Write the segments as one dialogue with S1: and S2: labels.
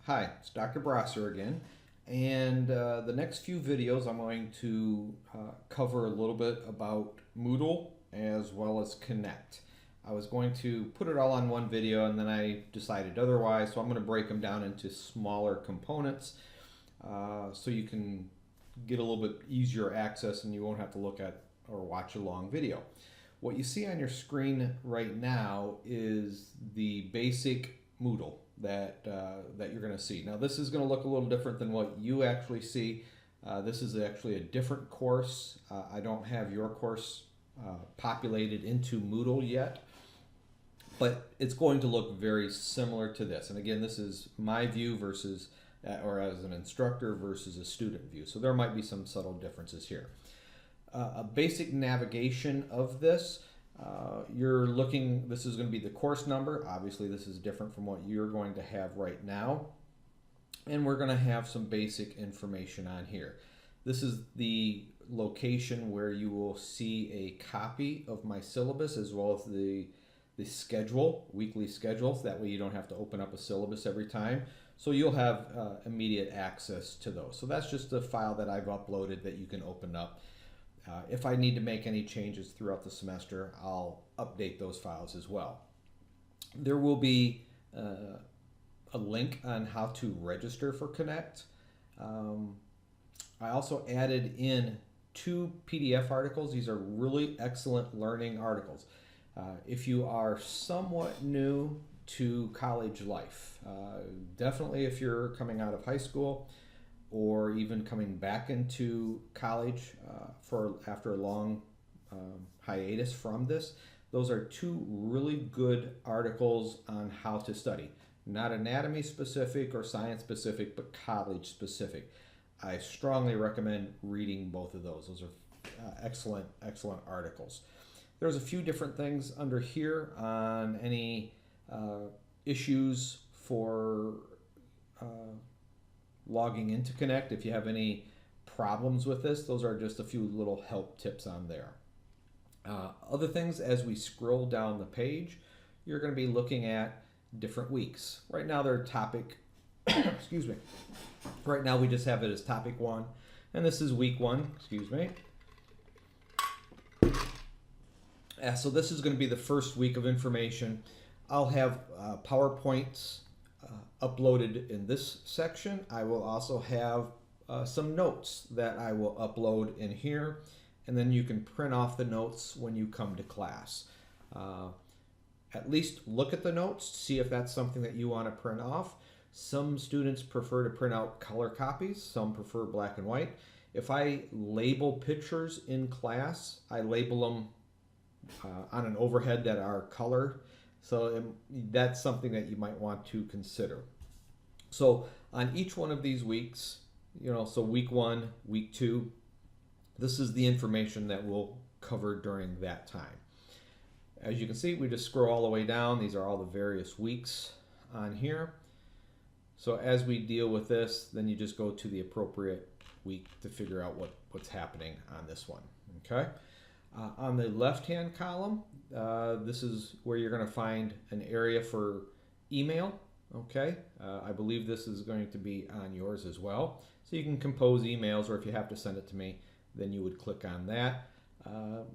S1: Hi, it's Dr. Brasser again, and the next few videos I'm going to cover a little bit about Moodle as well as Connect. I was going to put it all on one video and then I decided otherwise, so I'm going to break them down into smaller components so you can get a little bit easier access and you won't have to look at or watch a long video. What you see on your screen right now is the basic Moodle that you're going to see. Now this is going to look a little different than what you actually see. This is actually a different course. I don't have your course populated into Moodle yet, but it's going to look very similar to this. And again, this is my view versus, or as an instructor versus a student view. So there might be some subtle differences here. A basic navigation of this. You're looking, this is going to be the course number. Obviously this is different from what you're going to have right now. And we're going to have some basic information on here. This is the location where you will see a copy of my syllabus as well as the schedule, weekly schedules. That way you don't have to open up a syllabus every time. So you'll have immediate access to those. So that's just a file that I've uploaded that you can open up. If I need to make any changes throughout the semester, I'll update those files as well. There will be a link on how to register for Connect. I also added in 2 PDF articles. These are really excellent learning articles. If you are somewhat new to college life, definitely if you're coming out of high school, or even coming back into college after a long hiatus from this. Those are 2 really good articles on how to study. Not anatomy specific or science specific, but college specific. I strongly recommend reading both of those. Those are excellent articles. There's a few different things under here on any issues for logging into Connect. If you have any problems with this, those are just a few little help tips on there. Other things, as we scroll down the page, you're going to be looking at different weeks. Right now they're topic, excuse me. Right now we just have it as topic 1, and this is week 1, excuse me. So this is going to be the first week of information. I'll have PowerPoints uploaded in this section. I will also have some notes that I will upload in here, and then you can print off the notes when you come to class. At least look at the notes, see if that's something that you want to print off. Some students prefer to print out color copies, some prefer black and white. If I label pictures in class, I label them on an overhead that are colored. So that's something that you might want to consider. So on each one of these weeks, so week 1, week 2, this is the information that we'll cover during that time. As you can see, we just scroll all the way down. These are all the various weeks on here. So as we deal with this, then you just go to the appropriate week to figure out what's happening on this one, okay? On the left-hand column, this is where you're going to find an area for email. Okay, I believe this is going to be on yours as well. So you can compose emails, or if you have to send it to me, then you would click on that.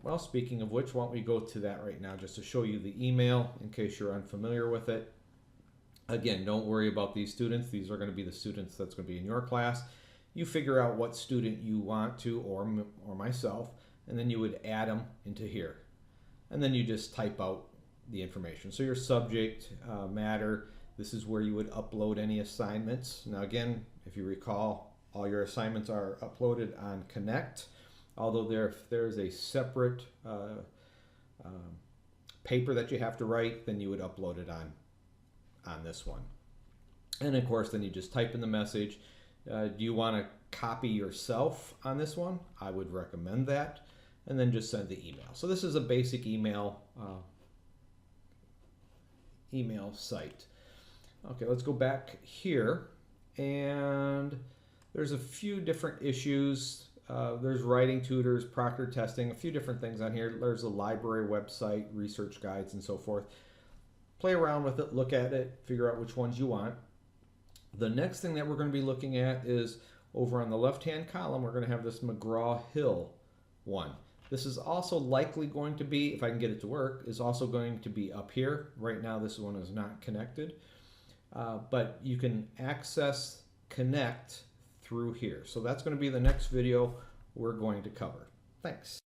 S1: Well, speaking of which, why don't we go to that right now just to show you the email in case you're unfamiliar with it. Again, don't worry about these students. These are going to be the students that's going to be in your class. You figure out what student you want to, or myself, and then you would add them into here. And then you just type out the information. So your subject matter, this is where you would upload any assignments. Now again, if you recall, all your assignments are uploaded on Connect, although there's a separate paper that you have to write, then you would upload it on this one. And of course, then you just type in the message. Do you want to copy yourself on this one? I would recommend that. And then just send the email. So this is a basic email site. Okay, let's go back here, and there's a few different issues. There's writing tutors, proctor testing, a few different things on here. There's a library website, research guides, and so forth. Play around with it, look at it, figure out which ones you want. The next thing that we're going to be looking at is over on the left-hand column, we're going to have this McGraw-Hill one. This is also likely going to be, if I can get it to work, is also going to be up here. Right now this one is not connected, but you can access Connect through here. So that's going to be the next video we're going to cover. Thanks.